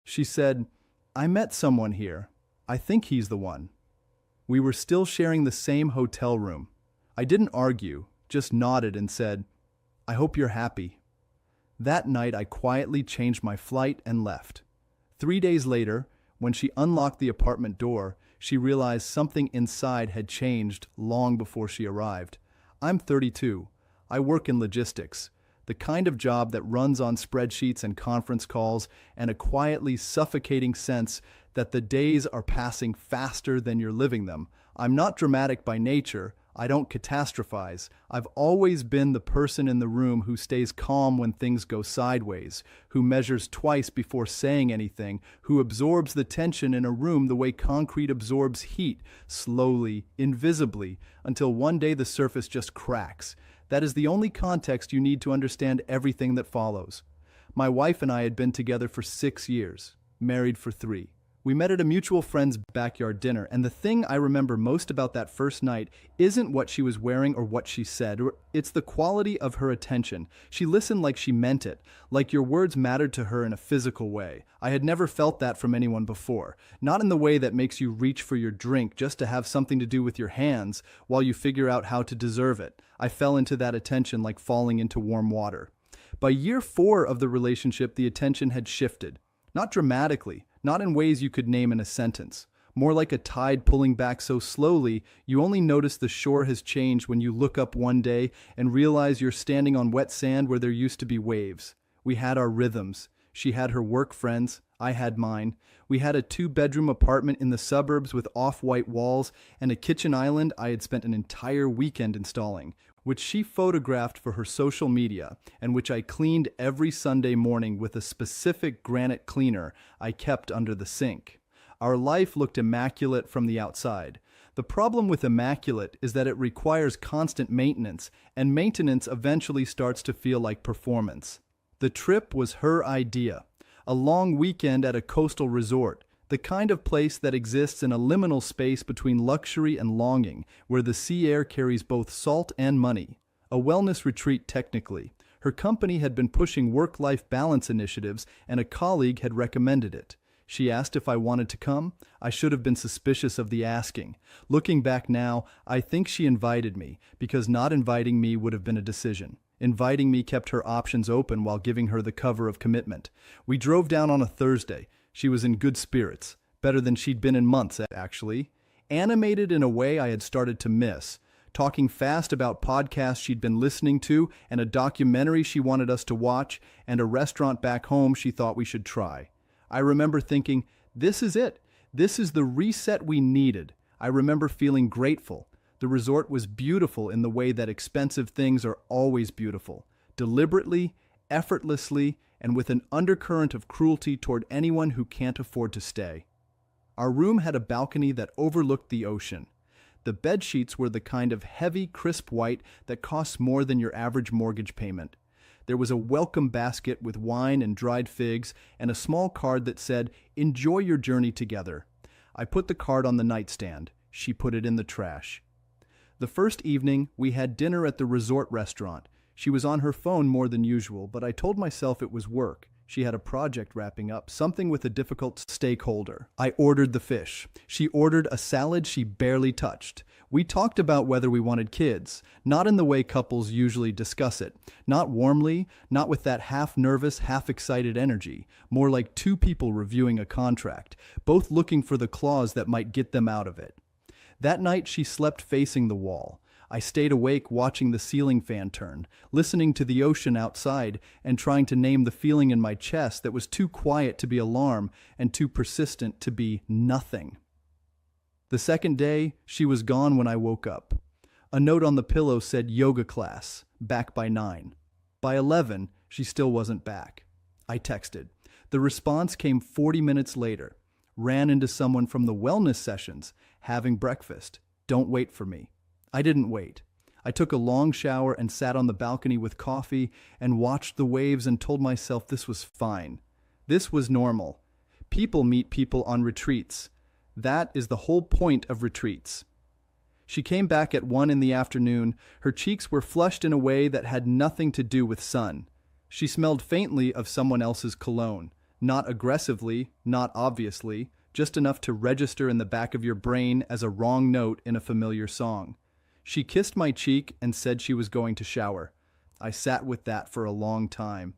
She said, "I met someone here. I think he's the one." We were still sharing the same hotel room. I didn't argue, just nodded and said, "I hope you're happy." That night I quietly changed my flight and left. 3 days later, when she unlocked the apartment door, she realized something inside had changed long before she arrived. I'm 32. I work in logistics, the kind of job that runs on spreadsheets and conference calls, and a quietly suffocating sense that the days are passing faster than you're living them. I'm not dramatic by nature. I don't catastrophize. I've always been the person in the room who stays calm when things go sideways, who measures twice before saying anything, who absorbs the tension in a room the way concrete absorbs heat, slowly, invisibly, until one day the surface just cracks. That is the only context you need to understand everything that follows. My wife and I had been together for 6 years, married for 3. We met at a mutual friend's backyard dinner, and the thing I remember most about that first night isn't what she was wearing or what she said, it's the quality of her attention. She listened like she meant it, like your words mattered to her in a physical way. I had never felt that from anyone before, not in the way that makes you reach for your drink just to have something to do with your hands while you figure out how to deserve it. I fell into that attention like falling into warm water. By year 4 of the relationship, the attention had shifted. Not dramatically, not in ways you could name in a sentence. More like a tide pulling back so slowly, you only notice the shore has changed when you look up one day and realize you're standing on wet sand where there used to be waves. We had our rhythms. She had her work friends. I had mine. We had a 2-bedroom apartment in the suburbs with off-white walls and a kitchen island I had spent an entire weekend installing, which she photographed for her social media and which I cleaned every Sunday morning with a specific granite cleaner I kept under the sink. Our life looked immaculate from the outside. The problem with immaculate is that it requires constant maintenance, and maintenance eventually starts to feel like performance. The trip was her idea. A long weekend at a coastal resort, the kind of place that exists in a liminal space between luxury and longing, where the sea air carries both salt and money. A wellness retreat technically. Her company had been pushing work-life balance initiatives, and a colleague had recommended it. She asked if I wanted to come. I should have been suspicious of the asking. Looking back now, I think she invited me, because not inviting me would have been a decision. Inviting me kept her options open while giving her the cover of commitment. We drove down on a Thursday. She was in good spirits, better than she'd been in months, actually. Animated in a way I had started to miss, talking fast about podcasts she'd been listening to and a documentary she wanted us to watch and a restaurant back home she thought we should try. I remember thinking, this is it. This is the reset we needed. I remember feeling grateful. The resort was beautiful in the way that expensive things are always beautiful, deliberately, effortlessly, and with an undercurrent of cruelty toward anyone who can't afford to stay. Our room had a balcony that overlooked the ocean. The bed sheets were the kind of heavy, crisp white that costs more than your average mortgage payment. There was a welcome basket with wine and dried figs and a small card that said, "Enjoy your journey together." I put the card on the nightstand. She put it in the trash. The first evening, we had dinner at the resort restaurant. She was on her phone more than usual, but I told myself it was work. She had a project wrapping up, something with a difficult stakeholder. I ordered the fish. She ordered a salad she barely touched. We talked about whether we wanted kids, not in the way couples usually discuss it, not warmly, not with that half-nervous, half-excited energy, more like two people reviewing a contract, both looking for the clause that might get them out of it. That night she slept facing the wall. I stayed awake watching the ceiling fan turn, listening to the ocean outside, and trying to name the feeling in my chest that was too quiet to be alarm and too persistent to be nothing. The second day, she was gone when I woke up. A note on the pillow said yoga class, back by 9. By 11, she still wasn't back. I texted. The response came 40 minutes later. Ran into someone from the wellness sessions, having breakfast. Don't wait for me. I didn't wait. I took a long shower and sat on the balcony with coffee and watched the waves and told myself this was fine. This was normal. People meet people on retreats. That is the whole point of retreats. She came back at 1 in the afternoon. Her cheeks were flushed in a way that had nothing to do with sun. She smelled faintly of someone else's cologne. Not aggressively, not obviously, just enough to register in the back of your brain as a wrong note in a familiar song. She kissed my cheek and said she was going to shower. I sat with that for a long time.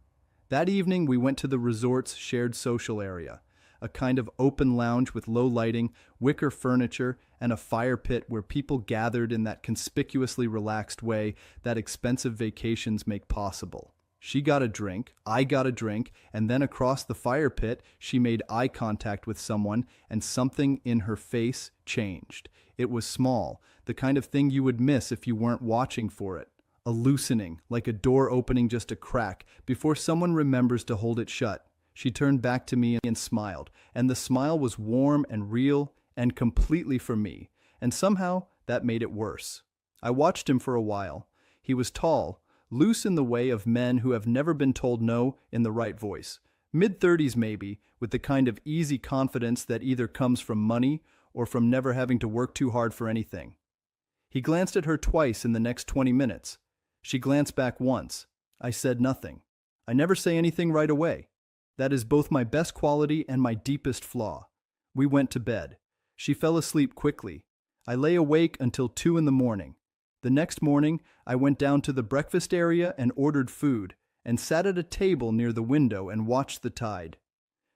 That evening we went to the resort's shared social area, a kind of open lounge with low lighting, wicker furniture, and a fire pit where people gathered in that conspicuously relaxed way that expensive vacations make possible. She got a drink, I got a drink, and then across the fire pit, she made eye contact with someone, and something in her face changed. It was small, the kind of thing you would miss if you weren't watching for it. A loosening, like a door opening just a crack, before someone remembers to hold it shut. She turned back to me and smiled, and the smile was warm and real and completely for me, and somehow that made it worse. I watched him for a while. He was tall, loose in the way of men who have never been told no in the right voice. Mid-30s maybe, with the kind of easy confidence that either comes from money or from never having to work too hard for anything. He glanced at her twice in the next 20 minutes. She glanced back once. I said nothing. I never say anything right away. That is both my best quality and my deepest flaw. We went to bed. She fell asleep quickly. I lay awake until 2 in the morning. The next morning, I went down to the breakfast area and ordered food, and sat at a table near the window and watched the tide.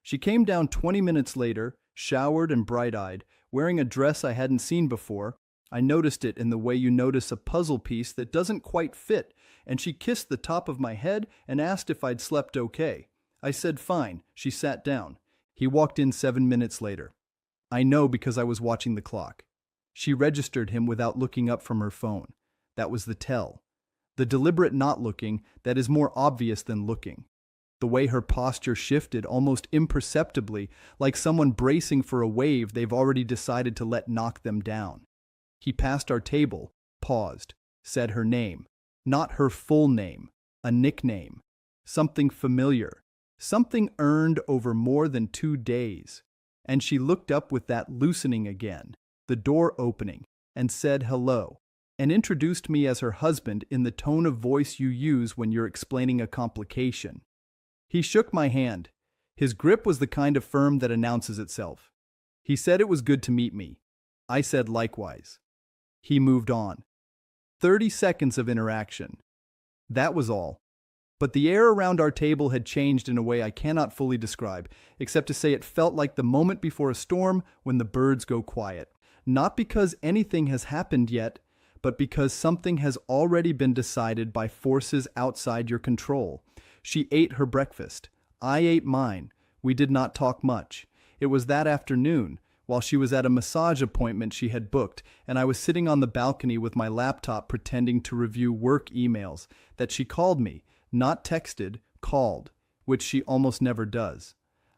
She came down 20 minutes later, showered and bright-eyed, wearing a dress I hadn't seen before. I noticed it in the way you notice a puzzle piece that doesn't quite fit, and she kissed the top of my head and asked if I'd slept okay. I said fine. She sat down. He walked in 7 minutes later. I know because I was watching the clock. She registered him without looking up from her phone. That was the tell. The deliberate not looking that is more obvious than looking. The way her posture shifted almost imperceptibly, like someone bracing for a wave they've already decided to let knock them down. He passed our table, paused, said her name. Not her full name, a nickname. Something familiar. Something earned over more than 2 days. And she looked up with that loosening again, the door opening, and said hello, and introduced me as her husband in the tone of voice you use when you're explaining a complication. He shook my hand. His grip was the kind of firm that announces itself. He said it was good to meet me. I said likewise. He moved on. 30 seconds of interaction. That was all. But the air around our table had changed in a way I cannot fully describe, except to say it felt like the moment before a storm when the birds go quiet. Not because anything has happened yet, but because something has already been decided by forces outside your control. She ate her breakfast. I ate mine. We did not talk much. It was that afternoon, while she was at a massage appointment she had booked, and I was sitting on the balcony with my laptop pretending to review work emails, that she called me. Not texted, called, which she almost never does.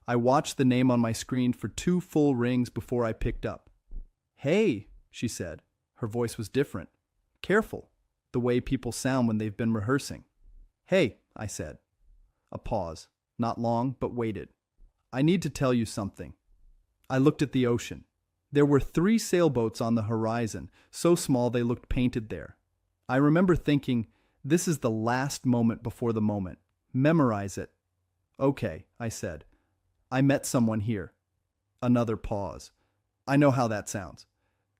I watched the name on my screen for 2 full rings before I picked up. Hey, she said. Her voice was different. Careful, the way people sound when they've been rehearsing. Hey, I said. A pause, not long, but waited. I need to tell you something. I looked at the ocean. There were 3 sailboats on the horizon, so small they looked painted there. I remember thinking, this is the last moment before the moment. Memorize it. Okay, I said. I met someone here. Another pause. I know how that sounds.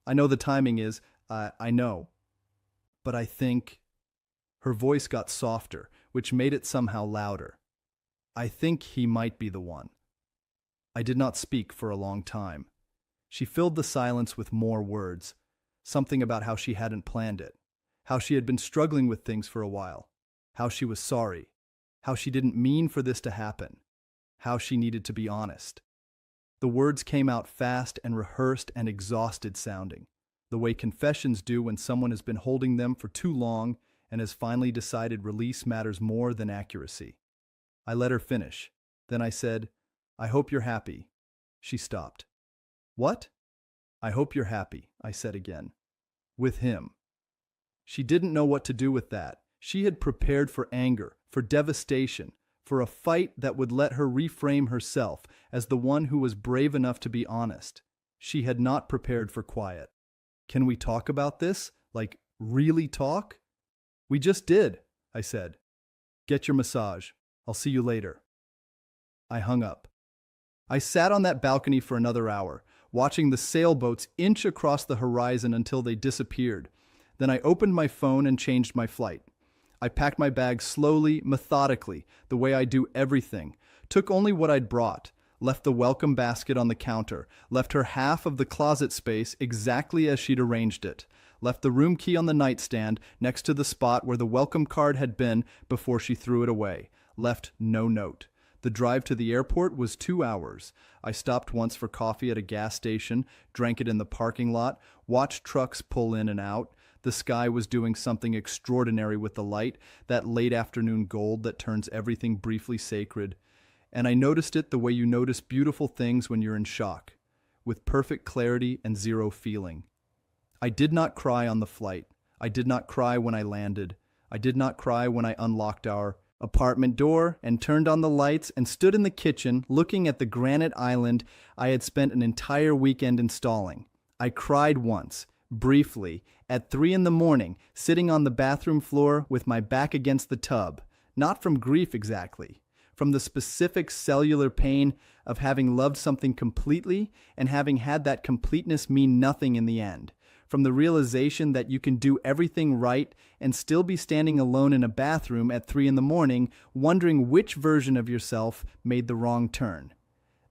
I know the timing is, I know. But I think... Her voice got softer, which made it somehow louder. I think he might be the one. I did not speak for a long time. She filled the silence with more words. Something about how she hadn't planned it. How she had been struggling with things for a while. How she was sorry. How she didn't mean for this to happen. How she needed to be honest. The words came out fast and rehearsed and exhausted sounding, the way confessions do when someone has been holding them for too long and has finally decided release matters more than accuracy. I let her finish. Then I said, I hope you're happy. She stopped. What? I hope you're happy, I said again. With him. She didn't know what to do with that. She had prepared for anger, for devastation, for a fight that would let her reframe herself as the one who was brave enough to be honest. She had not prepared for quiet. Can we talk about this? Like, really talk? We just did, I said. Get your massage. I'll see you later. I hung up. I sat on that balcony for another hour, watching the sailboats inch across the horizon until they disappeared. Then I opened my phone and changed my flight. I packed my bag slowly, methodically, the way I do everything. Took only what I'd brought. Left the welcome basket on the counter. Left her half of the closet space exactly as she'd arranged it. Left the room key on the nightstand next to the spot where the welcome card had been before she threw it away. Left no note. The drive to the airport was 2 hours. I stopped once for coffee at a gas station, drank it in the parking lot, watched trucks pull in and out. The sky was doing something extraordinary with the light, that late afternoon gold that turns everything briefly sacred. And I noticed it the way you notice beautiful things when you're in shock, with perfect clarity and zero feeling. I did not cry on the flight. I did not cry when I landed. I did not cry when I unlocked our apartment door and turned on the lights and stood in the kitchen looking at the granite island I had spent an entire weekend installing. I cried once, briefly, at 3 a.m, sitting on the bathroom floor with my back against the tub. Not from grief exactly. From the specific cellular pain of having loved something completely and having had that completeness mean nothing in the end. From the realization that you can do everything right and still be standing alone in a bathroom at 3 a.m, wondering which version of yourself made the wrong turn.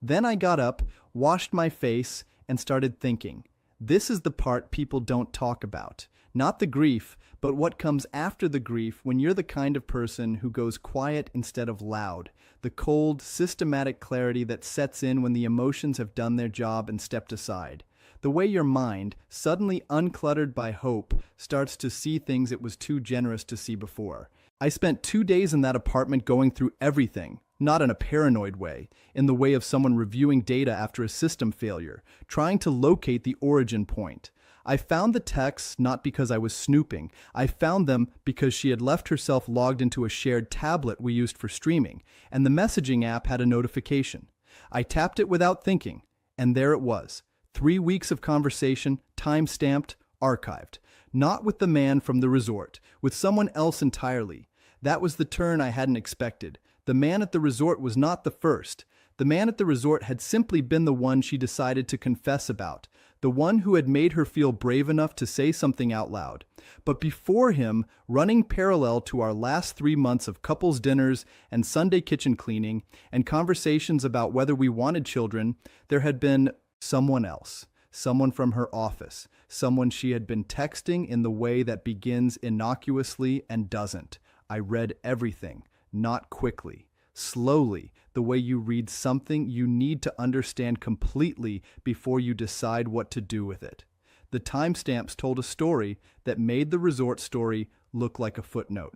Then I got up, washed my face, and started thinking. This is the part people don't talk about. Not the grief, but what comes after the grief when you're the kind of person who goes quiet instead of loud. The cold, systematic clarity that sets in when the emotions have done their job and stepped aside. The way your mind, suddenly uncluttered by hope, starts to see things it was too generous to see before. I spent 2 days in that apartment going through everything, not in a paranoid way, in the way of someone reviewing data after a system failure, trying to locate the origin point. I found the texts not because I was snooping. I found them because she had left herself logged into a shared tablet we used for streaming, and the messaging app had a notification. I tapped it without thinking, and there it was. 3 weeks of conversation, time-stamped, archived. Not with the man from the resort, with someone else entirely. That was the turn I hadn't expected. The man at the resort was not the first. The man at the resort had simply been the one she decided to confess about, the one who had made her feel brave enough to say something out loud. But before him, running parallel to our last 3 months of couples dinners and Sunday kitchen cleaning and conversations about whether we wanted children, there had been someone else, someone from her office, someone she had been texting in the way that begins innocuously and doesn't. I read everything, not quickly, slowly, the way you read something you need to understand completely before you decide what to do with it. The timestamps told a story that made the resort story look like a footnote.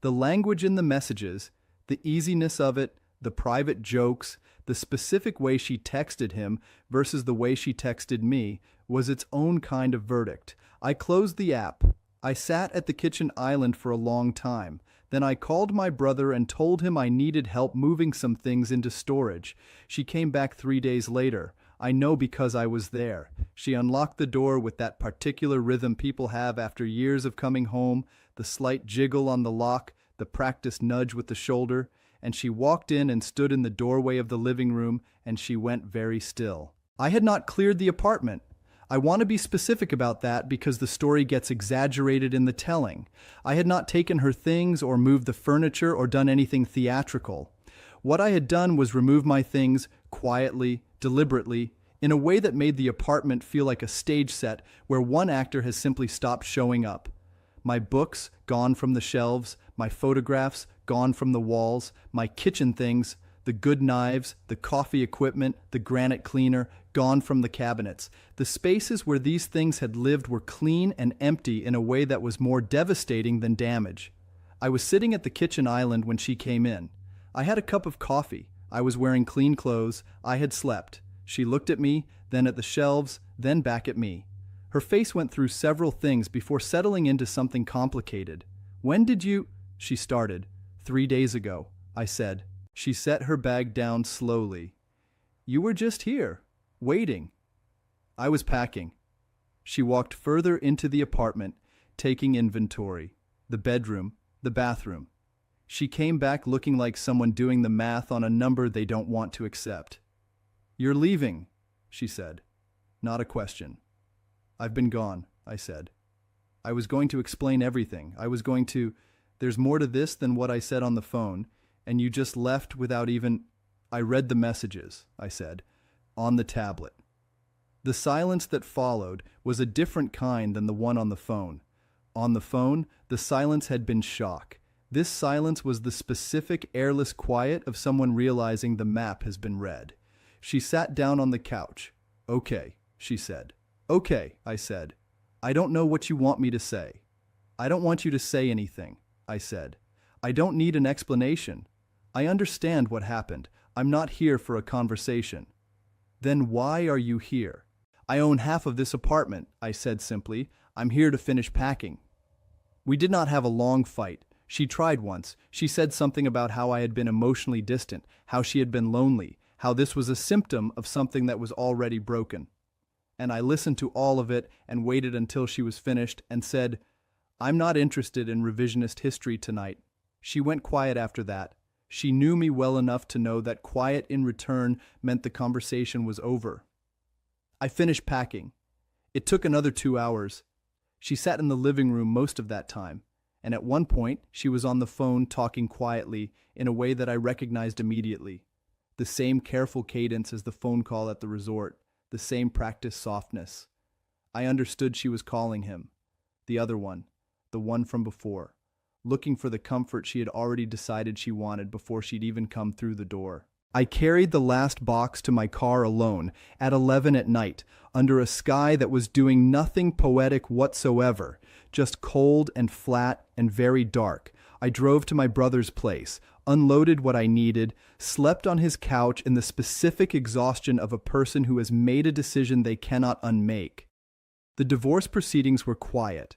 The language in the messages, the easiness of it, the private jokes, the specific way she texted him versus the way she texted me was its own kind of verdict. I closed the app. I sat at the kitchen island for a long time. Then I called my brother and told him I needed help moving some things into storage. She came back 3 days later. I know because I was there. She unlocked the door with that particular rhythm people have after years of coming home, the slight jiggle on the lock, the practiced nudge with the shoulder, and she walked in and stood in the doorway of the living room, and she went very still. I had not cleared the apartment. I want to be specific about that because the story gets exaggerated in the telling. I had not taken her things or moved the furniture or done anything theatrical. What I had done was remove my things quietly, deliberately, in a way that made the apartment feel like a stage set where one actor has simply stopped showing up. My books gone from the shelves, my photographs gone from the walls, my kitchen things, the good knives, the coffee equipment, the granite cleaner, gone from the cabinets. The spaces where these things had lived were clean and empty in a way that was more devastating than damage. I was sitting at the kitchen island when she came in. I had a cup of coffee. I was wearing clean clothes. I had slept. She looked at me, then at the shelves, then back at me. Her face went through several things before settling into something complicated. "When did you—" she started. 3 days ago, I said. She set her bag down slowly. "You were just here, waiting." I was packing. She walked further into the apartment, taking inventory. The bedroom, the bathroom. She came back looking like someone doing the math on a number they don't want to accept. "You're leaving," she said. Not a question. "I've been gone," I said. I was going to explain everything. There's more to this than what I said on the phone, and you just left without even... "I read the messages," I said, "on the tablet." The silence that followed was a different kind than the one on the phone. On the phone, the silence had been shock. This silence was the specific, airless quiet of someone realizing the map has been read. She sat down on the couch. "Okay," she said. "Okay," I said. "I don't know what you want me to say." "I don't want you to say anything," I said. "I don't need an explanation. I understand what happened. I'm not here for a conversation." "Then why are you here?" "I own half of this apartment," I said simply. "I'm here to finish packing." We did not have a long fight. She tried once. She said something about how I had been emotionally distant, how she had been lonely, how this was a symptom of something that was already broken. And I listened to all of it and waited until she was finished and said, "I'm not interested in revisionist history tonight." She went quiet after that. She knew me well enough to know that quiet in return meant the conversation was over. I finished packing. It took another 2 hours. She sat in the living room most of that time, and at one point she was on the phone talking quietly in a way that I recognized immediately. The same careful cadence as the phone call at the resort, the same practiced softness. I understood she was calling him, the other one, the one from before, looking for the comfort she had already decided she wanted before she'd even come through the door. I carried the last box to my car alone at 11 at night, under a sky that was doing nothing poetic whatsoever, just cold and flat and very dark. I drove to my brother's place, unloaded what I needed, slept on his couch in the specific exhaustion of a person who has made a decision they cannot unmake. The divorce proceedings were quiet.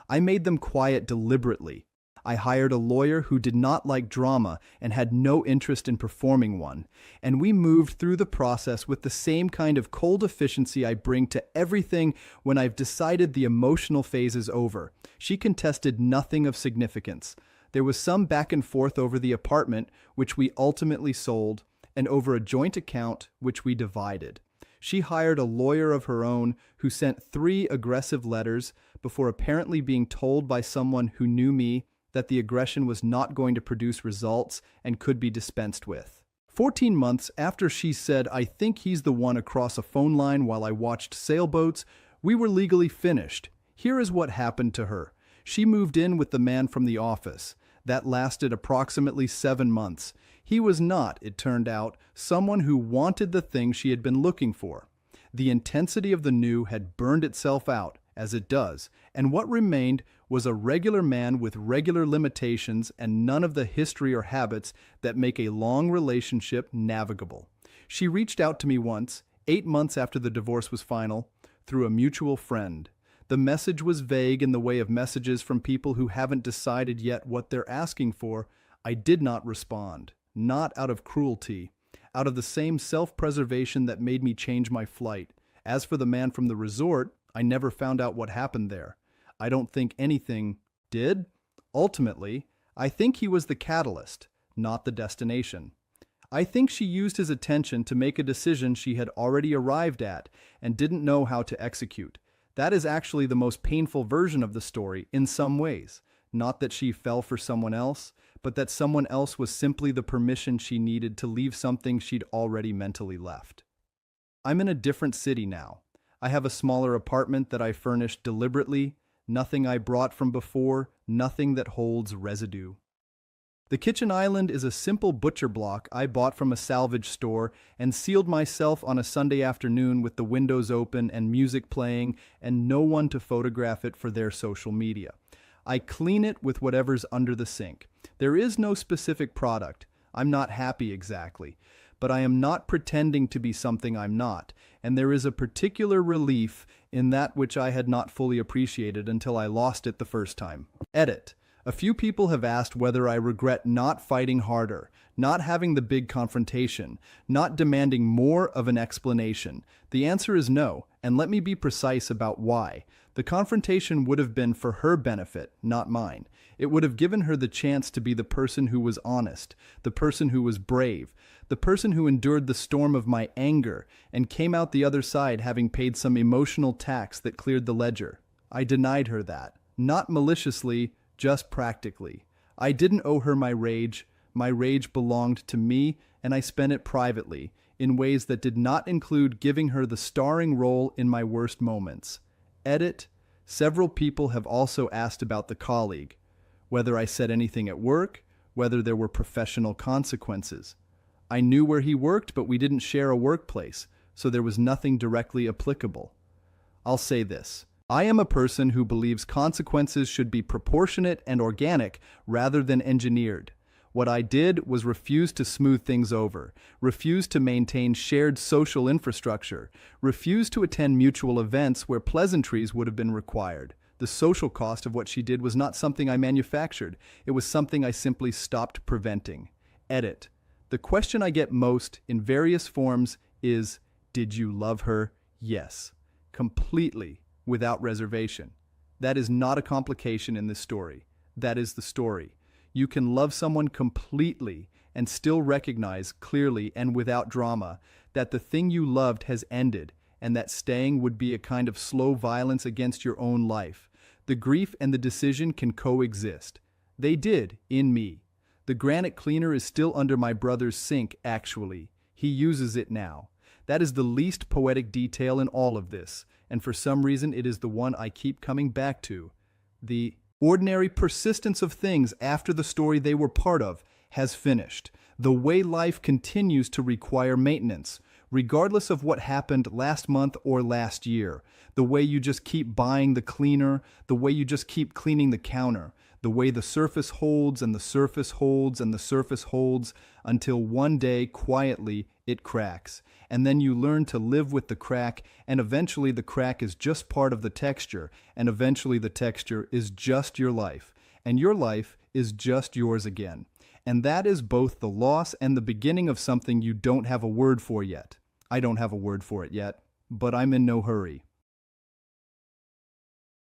I made them quiet deliberately. I hired a lawyer who did not like drama and had no interest in performing one, and we moved through the process with the same kind of cold efficiency I bring to everything when I've decided the emotional phase is over. She contested nothing of significance. There was some back and forth over the apartment, which we ultimately sold, and over a joint account, which we divided. She hired a lawyer of her own who sent 3 aggressive letters before apparently being told by someone who knew me that the aggression was not going to produce results and could be dispensed with. 14 months after she said, "I think he's the one," across a phone line while I watched sailboats, we were legally finished. Here is what happened to her. She moved in with the man from the office. That lasted approximately 7 months. He was not, it turned out, someone who wanted the thing she had been looking for. The intensity of the new had burned itself out, as it does, and what remained was a regular man with regular limitations and none of the history or habits that make a long relationship navigable. She reached out to me once, 8 months after the divorce was final, through a mutual friend. The message was vague in the way of messages from people who haven't decided yet what they're asking for. I did not respond, not out of cruelty, out of the same self-preservation that made me change my flight. As for the man from the resort, I never found out what happened there. I don't think anything did. Ultimately, I think he was the catalyst, not the destination. I think she used his attention to make a decision she had already arrived at and didn't know how to execute. That is actually the most painful version of the story in some ways. Not that she fell for someone else, but that someone else was simply the permission she needed to leave something she'd already mentally left. I'm in a different city now. I have a smaller apartment that I furnished deliberately, nothing I brought from before, nothing that holds residue. The kitchen island is a simple butcher block I bought from a salvage store and sealed myself on a Sunday afternoon with the windows open and music playing and no one to photograph it for their social media. I clean it with whatever's under the sink. There is no specific product. I'm not happy exactly, but I am not pretending to be something I'm not, and there is a particular relief in that which I had not fully appreciated until I lost it the first time. Edit. A few people have asked whether I regret not fighting harder, not having the big confrontation, not demanding more of an explanation. The answer is no, and let me be precise about why. The confrontation would have been for her benefit, not mine. It would have given her the chance to be the person who was honest, the person who was brave, the person who endured the storm of my anger and came out the other side having paid some emotional tax that cleared the ledger. I denied her that. Not maliciously, just practically. I didn't owe her my rage. My rage belonged to me, and I spent it privately, in ways that did not include giving her the starring role in my worst moments. Edit. Several people have also asked about the colleague, whether I said anything at work, whether there were professional consequences. I knew where he worked, but we didn't share a workplace, so there was nothing directly applicable. I'll say this. I am a person who believes consequences should be proportionate and organic rather than engineered. What I did was refuse to smooth things over, refuse to maintain shared social infrastructure, refuse to attend mutual events where pleasantries would have been required. The social cost of what she did was not something I manufactured. It was something I simply stopped preventing. Edit. The question I get most, in various forms, is, did you love her? Yes. Completely, without reservation. That is not a complication in this story. That is the story. You can love someone completely and still recognize clearly and without drama that the thing you loved has ended and that staying would be a kind of slow violence against your own life. The grief and the decision can coexist. They did, in me. The granite cleaner is still under my brother's sink, actually. He uses it now. That is the least poetic detail in all of this, and for some reason it is the one I keep coming back to. The ordinary persistence of things after the story they were part of has finished. The way life continues to require maintenance, regardless of what happened last month or last year. The way you just keep buying the cleaner, the way you just keep cleaning the counter, the way the surface holds and the surface holds and the surface holds until one day, quietly, it cracks. And then you learn to live with the crack, and eventually the crack is just part of the texture, and eventually the texture is just your life, and your life is just yours again. And that is both the loss and the beginning of something you don't have a word for yet. I don't have a word for it yet, but I'm in no hurry.